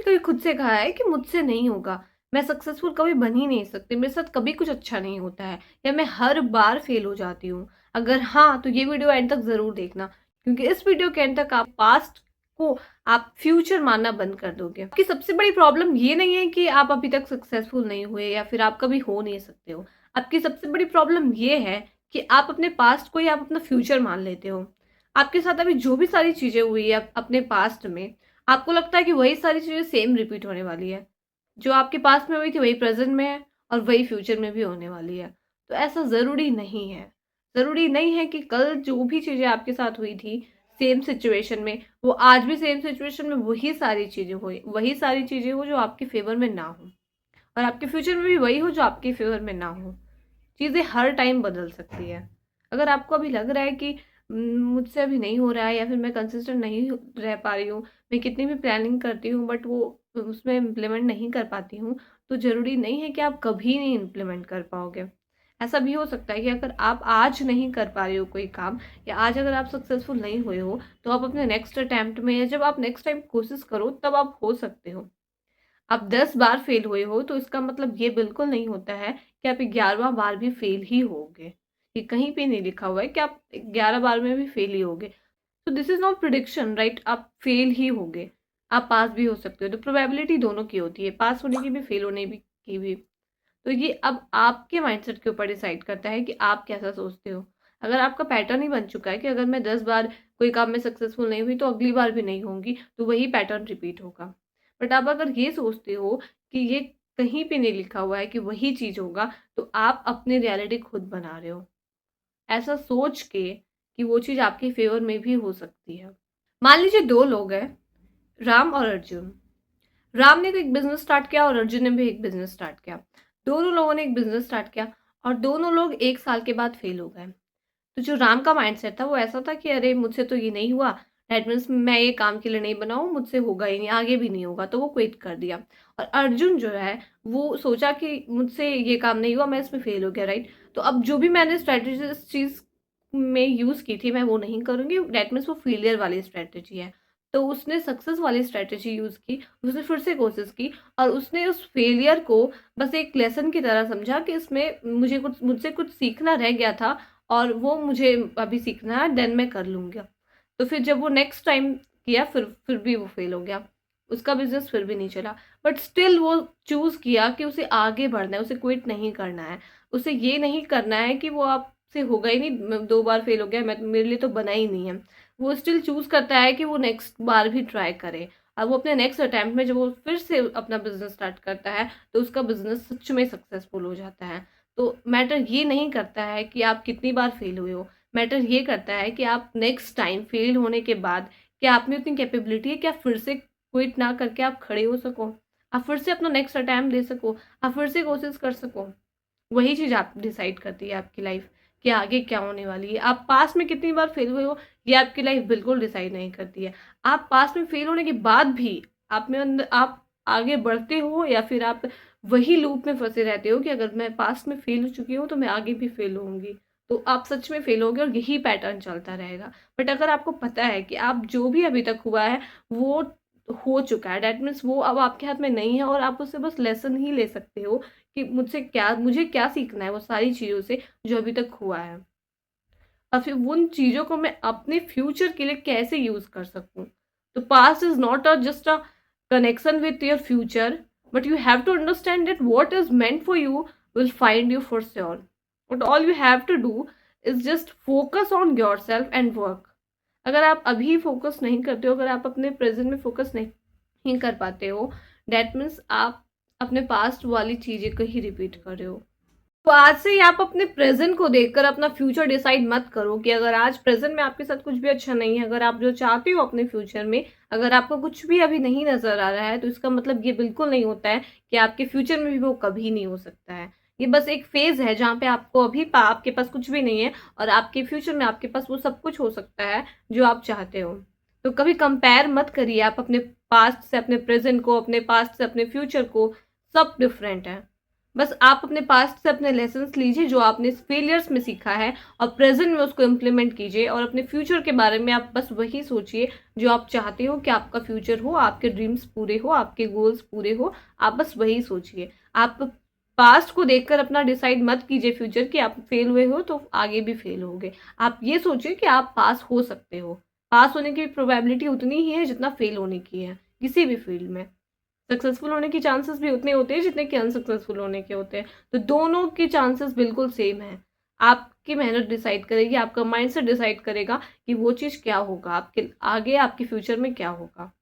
कभी खुद से कहा है कि मुझसे नहीं होगा, मैं सक्सेसफुल कभी बन ही नहीं सकती, मेरे साथ कभी कुछ अच्छा नहीं होता है या मैं हर बार फेल हो जाती हूँ? अगर हाँ, तो ये वीडियो एंड तक ज़रूर देखना, क्योंकि इस वीडियो के एंड तक आप पास्ट को आप फ्यूचर मानना बंद कर दोगे। आपकी सबसे बड़ी प्रॉब्लम ये नहीं है कि आप अभी तक सक्सेसफुल नहीं हुए या फिर आप कभी हो नहीं सकते हो। आपकी सबसे बड़ी प्रॉब्लम ये है कि आप अपने पास्ट को ही आप अपना फ्यूचर मान लेते हो। आपके साथ अभी जो भी सारी चीज़ें हुई है अपने पास्ट में, आपको लगता है कि वही सारी चीज़ें सेम रिपीट होने वाली है। जो आपके पास्ट में हुई थी वही प्रेज़ेंट में है और वही फ्यूचर में भी होने वाली है। तो ऐसा ज़रूरी नहीं है। ज़रूरी नहीं है कि कल जो भी चीज़ें आपके साथ हुई थी सेम सिचुएशन में, वो आज भी सेम सिचुएशन में वही सारी चीज़ें हों, वही सारी चीज़ें हो जो आपके फ़ेवर में ना हो, और आपके फ्यूचर में भी वही हो जो आपके फ़ेवर में ना हो। चीज़ें हर टाइम बदल सकती है। अगर आपको अभी लग रहा है कि मुझसे अभी नहीं हो रहा है या फिर मैं कंसिस्टेंट नहीं रह पा रही हूँ, मैं कितनी भी प्लानिंग करती हूँ बट वो उसमें इम्प्लीमेंट नहीं कर पाती हूँ, तो ज़रूरी नहीं है कि आप कभी नहीं इम्प्लीमेंट कर पाओगे। ऐसा भी हो सकता है कि अगर आप आज नहीं कर पा रहे हो कोई काम, या आज अगर आप सक्सेसफुल नहीं हुए हो, तो आप अपने नेक्स्ट अटेम्प्ट में या जब आप नेक्स्ट टाइम कोशिश करो तब आप हो सकते हो। आप 10 बार फेल हुए हो तो इसका मतलब ये बिल्कुल नहीं होता है कि आप 11वां बार भी फेल ही होगे। ये कहीं पे नहीं लिखा हुआ है कि आप 11 बार में भी फेल ही होगे। तो this is not prediction, right? आप फेल ही होगे। आप पास भी हो सकते हो। तो प्रोबेबिलिटी दोनों की होती है, पास होने की भी, फेल होने भी की भी। तो ये अब आपके माइंडसेट के ऊपर डिसाइड करता है कि आप कैसा सोचते हो। अगर आपका पैटर्न ही बन चुका है कि अगर मैं 10 बार कोई काम में सक्सेसफुल नहीं हुई तो अगली बार भी नहीं होंगी, तो वही पैटर्न रिपीट होगा। बट आप अगर ये सोचते हो कि ये कहीं पे नहीं लिखा हुआ है कि वही चीज़ होगा, तो आप अपनी रियलिटी खुद बना रहे हो। ऐसा सोच के कि वो चीज़ आपके फ़ेवर में भी हो सकती है। मान लीजिए 2 लोग हैं, राम और अर्जुन। राम ने एक बिज़नेस स्टार्ट किया और अर्जुन ने भी एक बिज़नेस स्टार्ट किया। दोनों लोगों ने एक बिज़नेस स्टार्ट किया और दोनों लोग 1 साल के बाद फ़ेल हो गए। तो जो राम का माइंडसेट था वो ऐसा था कि अरे मुझसे तो ये नहीं हुआ, दैट मीन्स मैं ये काम के लिए नहीं बना हूँ, मुझसे होगा ही नहीं, आगे भी नहीं होगा, तो वो क्विट कर दिया। और अर्जुन जो है वो सोचा कि मुझसे ये काम नहीं हुआ, मैं इसमें फेल हो गया, राइट? तो अब जो भी मैंने स्ट्रैटेजी इस चीज़ में यूज़ की थी मैं वो नहीं करूँगी, दैट मीन्स वो फेलियर वाली स्ट्रैटेजी है। तो उसने सक्सेस वाली स्ट्रैटेजी यूज़ की, उसने फिर से कोशिश की और उसने उस फेलियर को बस एक लेसन की तरह समझा कि इसमें मुझसे कुछ सीखना रह गया था और वो मुझे अभी सीखना है, देन मैं कर लूँगा। तो फिर जब वो नेक्स्ट टाइम किया फिर भी वो फेल हो गया। उसका बिज़नेस फिर भी नहीं चला। बट स्टिल वो चूज़ किया कि उसे आगे बढ़ना है, उसे क्विट नहीं करना है। उसे ये नहीं करना है कि वो आपसे होगा ही नहीं, 2 बार फेल हो गया, मैं मेरे लिए तो बना ही नहीं है। वो स्टिल चूज़ करता है कि वो नेक्स्ट बार भी ट्राई करे। अब वो अपने नेक्स्ट अटेम्प्ट में जब वो फिर से अपना बिज़नेस स्टार्ट करता है, तो उसका बिज़नेस सच में सक्सेसफुल हो जाता है। तो मैटर ये नहीं करता है कि आप कितनी बार फेल हुए हो, मैटर ये करता है कि आप नेक्स्ट टाइम फेल होने के बाद क्या आप में उतनी कैपेबिलिटी है कि आप फिर से क्विट ना करके आप खड़े हो सको, आप फिर से अपना नेक्स्ट अटैम्प्ट दे सको, आप फिर से कोशिश कर सको। वही चीज़ आप डिसाइड करती है आपकी लाइफ कि आगे क्या होने वाली है। आप पास्ट में कितनी बार फेल हुए हो ये आपकी लाइफ बिल्कुल डिसाइड नहीं करती है। आप पास्ट में फेल होने के बाद भी आप में अंदर आप आगे बढ़ते हो या फिर आप वही लूप में फंसे रहते हो कि अगर मैं पास्ट में फेल हो चुकी हूँ तो मैं आगे भी फेल होऊंगी। तो आप सच में फेल होगे और यही पैटर्न चलता रहेगा। बट अगर आपको पता है कि आप जो भी अभी तक हुआ है वो हो चुका है, दैट मीन्स वो अब आपके हाथ में नहीं है और आप उससे बस लेसन ही ले सकते हो कि मुझे क्या सीखना है वो सारी चीज़ों से जो अभी तक हुआ है, और फिर उन चीज़ों को मैं अपने फ्यूचर के लिए कैसे यूज़ कर सकूँ। तो past is not just a connection with your future, but you have to understand that what is meant for you will find you for sure. But all you have to do is just focus on yourself and work. अगर आप अभी focus नहीं करते हो, अगर आप अपने present में फोकस नहीं कर पाते हो, दैट मीन्स आप अपने पास्ट वाली चीज़ें को ही रिपीट कर रहे हो। तो आज से ही आप अपने प्रेजेंट को देखकर अपना फ्यूचर डिसाइड मत करो कि अगर आज प्रेजेंट में आपके साथ कुछ भी अच्छा नहीं है, अगर आप जो चाहते हो अपने फ्यूचर में, अगर आपको कुछ भी अभी नहीं नजर आ रहा है, तो इसका मतलब ये बिल्कुल नहीं होता है कि आपके फ्यूचर में भी वो कभी नहीं हो सकता है। ये बस एक फेज है जहाँ पे आपको अभी आपके पास कुछ भी नहीं है और आपके फ्यूचर में आपके पास वो सब कुछ हो सकता है जो आप चाहते हो। तो कभी कंपेयर मत करिए आप अपने पास्ट से अपने प्रेजेंट को, अपने पास्ट से अपने फ्यूचर को। सब डिफरेंट है। बस आप अपने पास्ट से अपने लेसन्स लीजिए जो आपने फेलियर्स में सीखा है, और प्रेजेंट में उसको इम्प्लीमेंट कीजिए, और अपने फ्यूचर के बारे में आप बस वही सोचिए जो आप चाहते हो कि आपका फ्यूचर हो, आपके ड्रीम्स पूरे हो, आपके गोल्स पूरे हो। आप बस वही सोचिए। आप पास्ट को देखकर अपना डिसाइड मत कीजिए फ्यूचर कि आप फेल हुए हो तो आगे भी फेल होगे। आप ये सोचिए कि आप पास हो सकते हो। पास होने की प्रोबेबिलिटी उतनी ही है जितना फेल होने की है, किसी भी फील्ड में। सक्सेसफुल होने की चांसेस भी उतने होते हैं जितने कि अनसक्सेसफुल होने के होते हैं। तो दोनों के चांसेस बिल्कुल सेम है। आपकी मेहनत डिसाइड करेगी, आपका माइंडसेट डिसाइड करेगा कि वो चीज़ क्या होगा, आपके आगे आपके फ्यूचर में क्या होगा।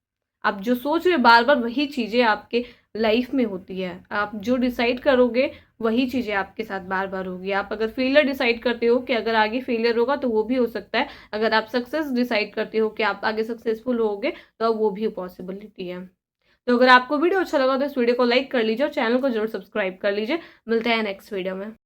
आप जो सोच रहे हो बार बार वही चीज़ें आपके लाइफ में होती है। आप जो डिसाइड करोगे वही चीज़ें आपके साथ बार बार होगी। आप अगर फेलियर डिसाइड करते हो कि अगर आगे फेलियर होगा तो वो भी हो सकता है। अगर आप सक्सेस डिसाइड करते हो कि आप आगे सक्सेसफुल होगे तो वो भी पॉसिबिलिटी है। तो अगर आपको वीडियो अच्छा लगा तो इस वीडियो को लाइक कर लीजिए और चैनल को जरूर सब्सक्राइब कर लीजिए। मिलते हैं नेक्स्ट वीडियो में।